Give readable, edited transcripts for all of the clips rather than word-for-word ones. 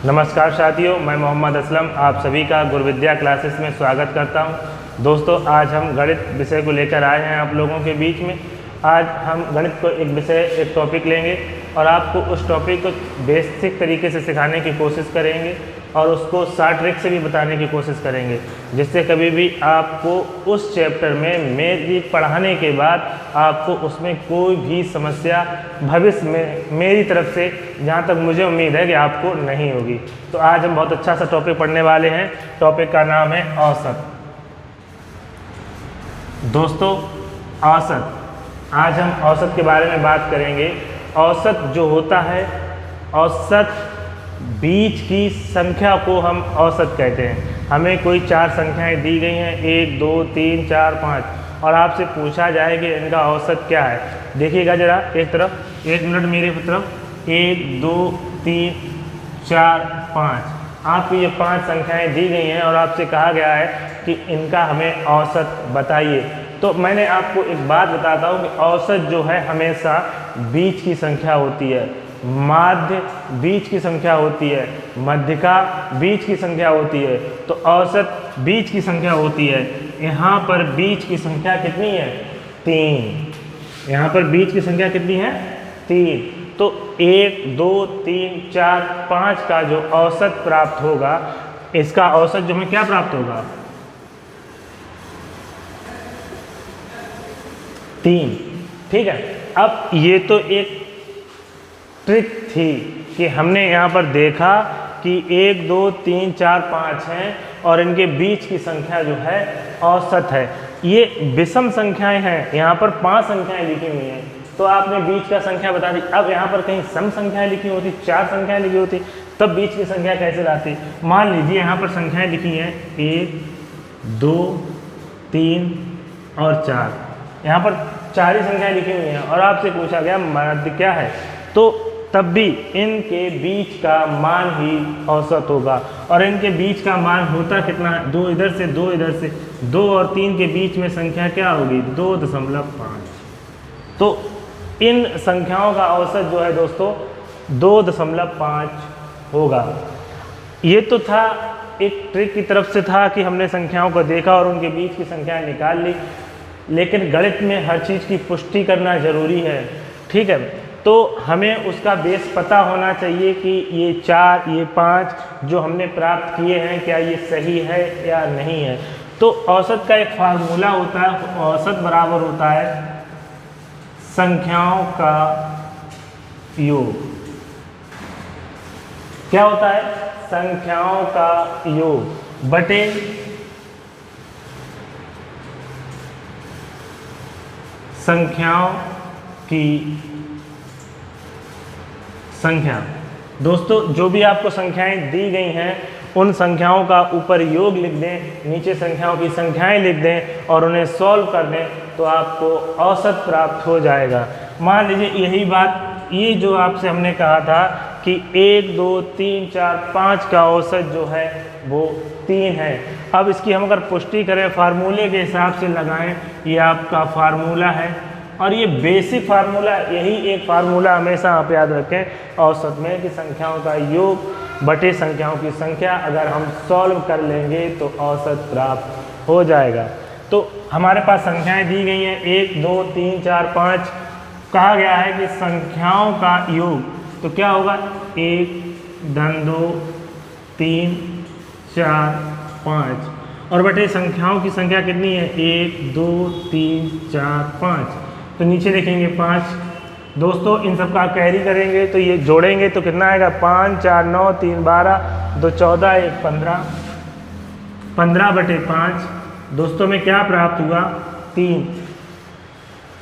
नमस्कार साथियों, मैं मोहम्मद असलम आप सभी का गुरुविद्या क्लासेस में स्वागत करता हूं। दोस्तों, आज हम गणित विषय को लेकर आए हैं आप लोगों के बीच में। आज हम गणित को एक टॉपिक लेंगे और आपको उस टॉपिक को बेसिक तरीके से सिखाने की कोशिश करेंगे और उसको शॉर्ट ट्रिक से भी बताने की कोशिश करेंगे, जिससे कभी भी आपको उस चैप्टर में मेरी पढ़ाने के बाद आपको उसमें कोई भी समस्या भविष्य में मेरी तरफ से, जहाँ तक मुझे उम्मीद है कि आपको नहीं होगी। तो आज हम बहुत अच्छा सा टॉपिक पढ़ने वाले हैं। टॉपिक का नाम है औसत। दोस्तों, औसत, आज हम औसत के बारे में बात करेंगे। औसत जो होता है, औसत बीच की संख्या को हम औसत कहते हैं। हमें कोई 4 संख्याएं दी गई हैं, 1 2 3 4 5, और आपसे पूछा जाए कि इनका औसत क्या है। देखिएगा जरा एक तरफ, 1 मिनट मेरे तरफ, 1 2 3 4 5, आपको ये 5 संख्याएं दी गई हैं और आपसे कहा गया है कि इनका हमें औसत बताइए। तो मैंने आपको एक बात बताता हूँ कि औसत जो है हमेशा बीच की संख्या होती है, माध्य बीच की संख्या होती है, मध्यिका बीच की संख्या होती है। तो औसत बीच की संख्या होती है। यहाँ पर बीच की संख्या कितनी है? 3। यहाँ पर बीच की संख्या कितनी है? 3। तो 1 2 3 4 5 का जो औसत प्राप्त होगा, इसका औसत जो हमें क्या प्राप्त होगा? 3। ठीक है। अब ये तो एक ट्रिक थी कि हमने यहाँ पर देखा कि 1 2 3 4 5 हैं और इनके बीच की संख्या जो है औसत है। ये विषम संख्याएं हैं, यहाँ पर 5 संख्याएं लिखी हुई हैं, तो आपने बीच का संख्या बता दी। अब यहाँ पर कहीं सम संख्याएं लिखी होती, 4 संख्याएं लिखी होती, तब बीच की संख्या कैसे लाती? मान लीजिए यहाँ पर संख्याएं लिखी हैं 1 2 3 और 4, यहाँ पर 4 ही संख्याएं लिखी हुई हैं और आपसे पूछा गया मध्य क्या है, तो तब भी इनके बीच का मान ही औसत होगा। और इनके बीच का मान होता कितना? 2 इधर से 2 इधर से, 2 और 3 के बीच में संख्या क्या होगी? 2.5। तो इन संख्याओं का औसत जो है दोस्तों 2.5 होगा। ये तो था एक ट्रिक की तरफ से था कि हमने संख्याओं को देखा और उनके बीच की संख्याएं निकाल ली, लेकिन गणित में हर चीज़ की पुष्टि करना ज़रूरी है। ठीक है, तो हमें उसका बेस पता होना चाहिए कि ये 4 ये 5 जो हमने प्राप्त किए हैं, क्या ये सही है या नहीं है। तो औसत का एक फार्मूला होता है, औसत बराबर होता है संख्याओं का योग। क्या होता है? संख्याओं का योग बटे संख्याओं की संख्या। दोस्तों, जो भी आपको संख्याएं दी गई हैं उन संख्याओं का ऊपर योग लिख दें, नीचे संख्याओं की संख्याएं लिख दें और उन्हें सॉल्व कर दें, तो आपको औसत प्राप्त हो जाएगा। मान लीजिए यही बात, ये जो आपसे हमने कहा था कि 1 2 3 4 5 का औसत जो है वो 3 है। अब इसकी हम अगर पुष्टि करें, फार्मूले के हिसाब से लगाएं, ये आपका फार्मूला है और ये बेसिक फार्मूला, यही एक फार्मूला हमेशा आप याद रखें औसत में कि संख्याओं का योग बटे संख्याओं की संख्या। अगर हम सॉल्व कर लेंगे तो औसत प्राप्त हो जाएगा। तो हमारे पास संख्याएं दी गई हैं 1 2 3 4 5, कहा गया है कि संख्याओं का योग, तो क्या होगा? 1 2 3 4 5 और बटे संख्याओं की संख्या कितनी है? 1 2 3 4 5, तो नीचे लिखेंगे 5। दोस्तों, इन सब का कैरी करेंगे तो ये जोड़ेंगे तो कितना आएगा? 5 4 9 3 12 2 14 1 15, 15 बटे 5। दोस्तों में क्या प्राप्त हुआ? 3।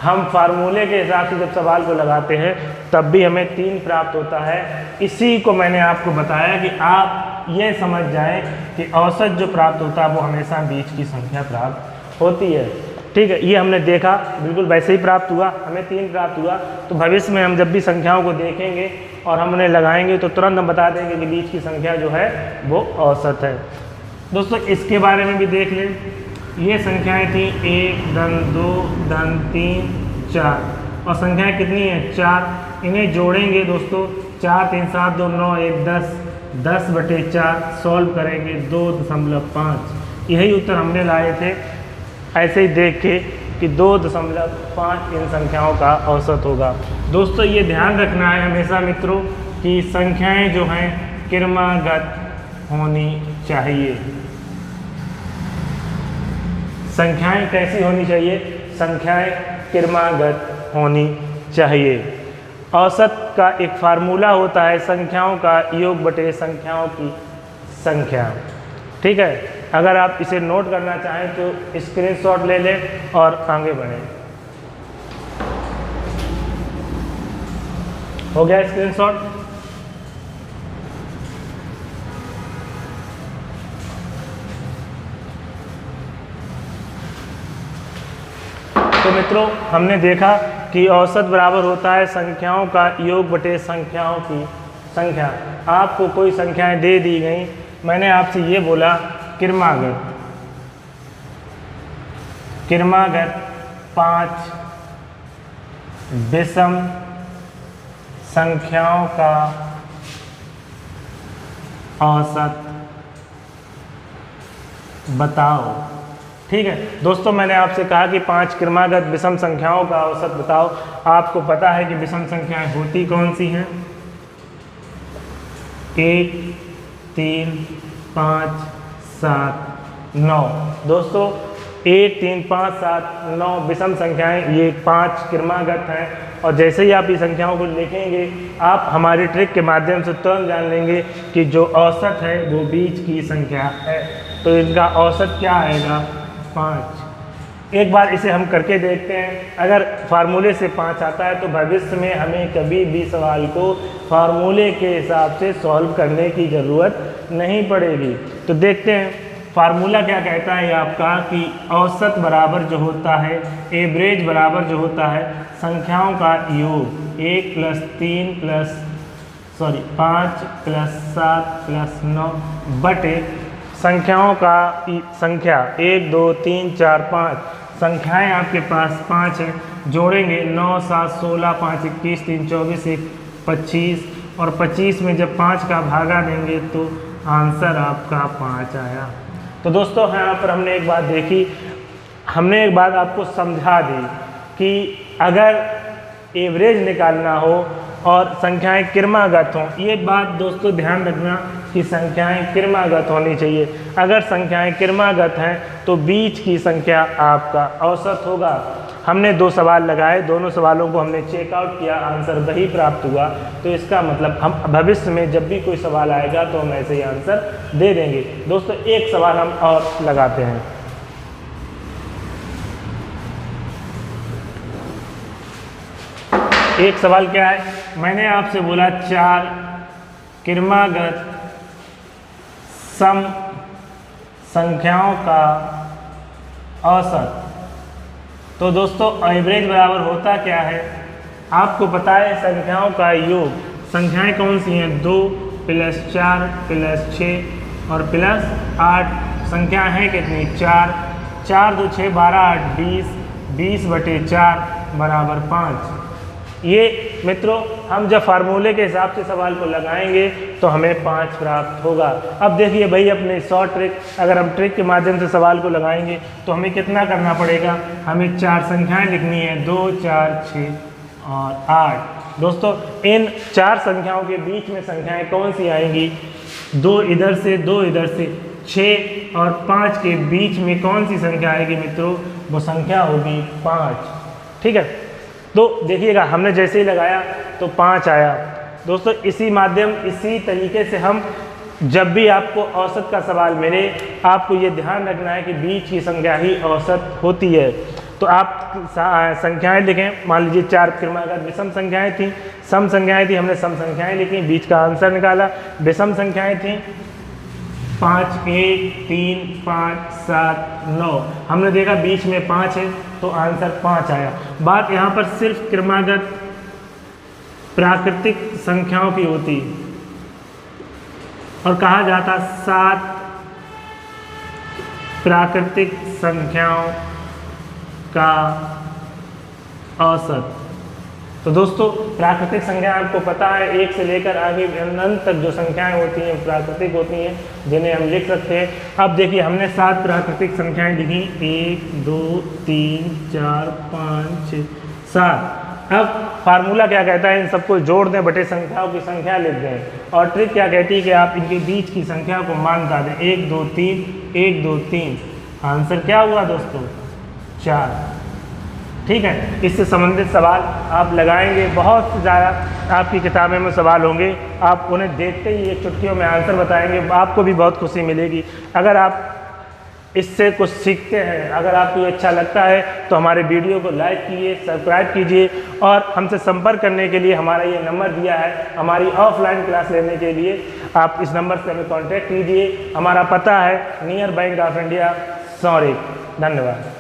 हम फार्मूले के हिसाब से जब सवाल को लगाते हैं तब भी हमें 3 प्राप्त होता है। इसी को मैंने आपको बताया कि आप ये समझ जाएं कि औसत जो प्राप्त होता है वो हमेशा बीच की संख्या प्राप्त होती है। ठीक है, ये हमने देखा, बिल्कुल वैसे ही प्राप्त हुआ, हमें 3 प्राप्त हुआ। तो भविष्य में हम जब भी संख्याओं को देखेंगे और हम उन्हें लगाएंगे तो तुरंत हम बता देंगे कि बीच की संख्या जो है वो औसत है। दोस्तों, इसके बारे में भी देख लें। ये संख्याएं थी 1 2 3 4 और संख्याएं कितनी हैं? 4। इन्हें जोड़ेंगे दोस्तों, 4 3 7 2 9 1 10, 10/4 सॉल्व करेंगे 2.5। यही उत्तर हमने लाए थे ऐसे ही देख के कि 2.5 इन संख्याओं का औसत होगा। दोस्तों ये ध्यान रखना है हमेशा मित्रों कि संख्याएं जो हैं क्रमागत होनी चाहिए। संख्याएं कैसी होनी चाहिए? संख्याएं क्रमागत होनी चाहिए। औसत का एक फार्मूला होता है संख्याओं का योग बटे संख्याओं की संख्या। ठीक है, अगर आप इसे नोट करना चाहें तो स्क्रीनशॉट ले लें और आगे बढ़ें। हो गया स्क्रीनशॉट? तो मित्रों हमने देखा कि औसत बराबर होता है संख्याओं का योग बटे संख्याओं की संख्या। आपको कोई संख्याएं दे दी गई, मैंने आपसे ये बोला क्रमागत 5 विषम संख्याओं का औसत बताओ। ठीक है दोस्तों, मैंने आपसे कहा कि 5 क्रमागत विषम संख्याओं का औसत बताओ। आपको पता है कि विषम संख्याएं होती कौन सी हैं? 1, 3, 5, 7, 9। दोस्तों 1, 3, 5, 7, 9 विषम संख्याएं, ये 5 क्रमागत हैं। और जैसे ही आप ये संख्याओं को लिखेंगे आप हमारी ट्रिक के माध्यम से तुरंत जान लेंगे कि जो औसत है वो बीच की संख्या है। तो इनका औसत क्या आएगा? 5। एक बार इसे हम करके देखते हैं। अगर फार्मूले से 5 आता है तो भविष्य में हमें कभी भी सवाल को फार्मूले के हिसाब से सॉल्व करने की ज़रूरत नहीं पड़ेगी। तो देखते हैं फार्मूला क्या कहता है आपका कि औसत बराबर जो होता है, एवरेज बराबर जो होता है संख्याओं का योग 5 + 7 + 9 बटे संख्याओं का संख्या 1, 2, 3, 4, 5। संख्याएं आपके पास 5 हैं, जोड़ेंगे 9, 7, 16, 5, 21, 3, 24, 1, 25 और 25 में जब 5 का भागा देंगे तो आंसर आपका 5 आया। तो दोस्तों यहाँ पर हमने एक बात देखी, हमने एक बात आपको समझा दी कि अगर एवरेज निकालना हो और संख्याएं क्रमागत हों, ये बात दोस्तों ध्यान रखना कि संख्याएं क्रमागत होनी चाहिए। अगर संख्याएं क्रमागत हैं तो बीच की संख्या आपका औसत होगा। हमने 2 सवाल लगाए, दोनों सवालों को हमने चेकआउट किया, आंसर वही प्राप्त हुआ। तो इसका मतलब हम भविष्य में जब भी कोई सवाल आएगा तो हम ऐसे ही आंसर दे देंगे। दोस्तों एक सवाल हम और लगाते हैं। एक सवाल क्या है? मैंने आपसे बोला 4 क्रमागत सम संख्याओं का औसत। तो दोस्तों एवरेज बराबर होता क्या है? आपको पता है संख्याओं का योग। संख्याएं कौन सी हैं? 2 + 4 + 6 और +8। संख्या है कितनी? 4। 4, 2, 6, 12, 8, 20। 20/4 = 5। ये मित्रों हम जब फार्मूले के हिसाब से सवाल को लगाएंगे तो हमें 5 प्राप्त होगा। अब देखिए भाई अपने शॉर्ट ट्रिक, अगर हम ट्रिक के माध्यम से सवाल को लगाएंगे तो हमें कितना करना पड़ेगा? हमें 4 संख्याएं लिखनी है, 2, 4, 6 और 8। दोस्तों इन 4 संख्याओं के बीच में संख्याएं कौन सी आएंगी? 2 इधर से, 2 इधर से। 6 और 5 के बीच में कौन सी संख्या आएगी मित्रों? वो संख्या होगी 5। ठीक है, तो देखिएगा हमने जैसे ही लगाया तो 5 आया। दोस्तों इसी तरीके से हम जब भी आपको औसत का सवाल मिले आपको ये ध्यान रखना है कि बीच की संख्या ही औसत होती है। तो आप संख्याएं लिखें। मान लीजिए 4 क्रमागत विषम संख्याएं थी, सम संख्याएं थी, हमने सम संख्याएं लिखी, बीच का आंसर निकाला। विषम संख्याएं थी 5, 1, 3, 5, 7, 9। हमने देखा बीच में 5 है तो आंसर 5 आया। बात यहाँ पर सिर्फ क्रमागत प्राकृतिक संख्याओं की होती और कहा जाता 7 प्राकृतिक संख्याओं का औसत। तो दोस्तों प्राकृतिक संख्या आपको पता है 1 से लेकर आगे अनंत तक जो संख्याएं होती हैं प्राकृतिक होती हैं, जिन्हें हम लिख सकते हैं। अब देखिए हमने 7 प्राकृतिक संख्याएं लिखी, 1 2 3 4 5 6 7। अब फार्मूला क्या कहता है, इन सबको जोड़ दें, बटे संख्याओं की संख्या लिख दें। और ट्रिक क्या कहती है कि आप इनके बीच की संख्या को मान बता दें, 1 2 3 1 2 3। आंसर क्या हुआ दोस्तों? 4। ठीक है, इससे संबंधित सवाल आप लगाएंगे, बहुत ज़्यादा आपकी किताबें में सवाल होंगे, आप उन्हें देखते ही एक चुटकियों में आंसर बताएंगे, आपको भी बहुत खुशी मिलेगी। अगर आप इससे कुछ सीखते हैं, अगर आपको ये अच्छा लगता है तो हमारे वीडियो को लाइक कीजिए, सब्सक्राइब कीजिए और हमसे संपर्क करने के लिए हमारा ये नंबर दिया है। हमारी ऑफलाइन क्लास लेने के लिए आप इस नंबर से हमें कॉन्टैक्ट कीजिए। हमारा पता है near bank of India, Saurikh. धन्यवाद।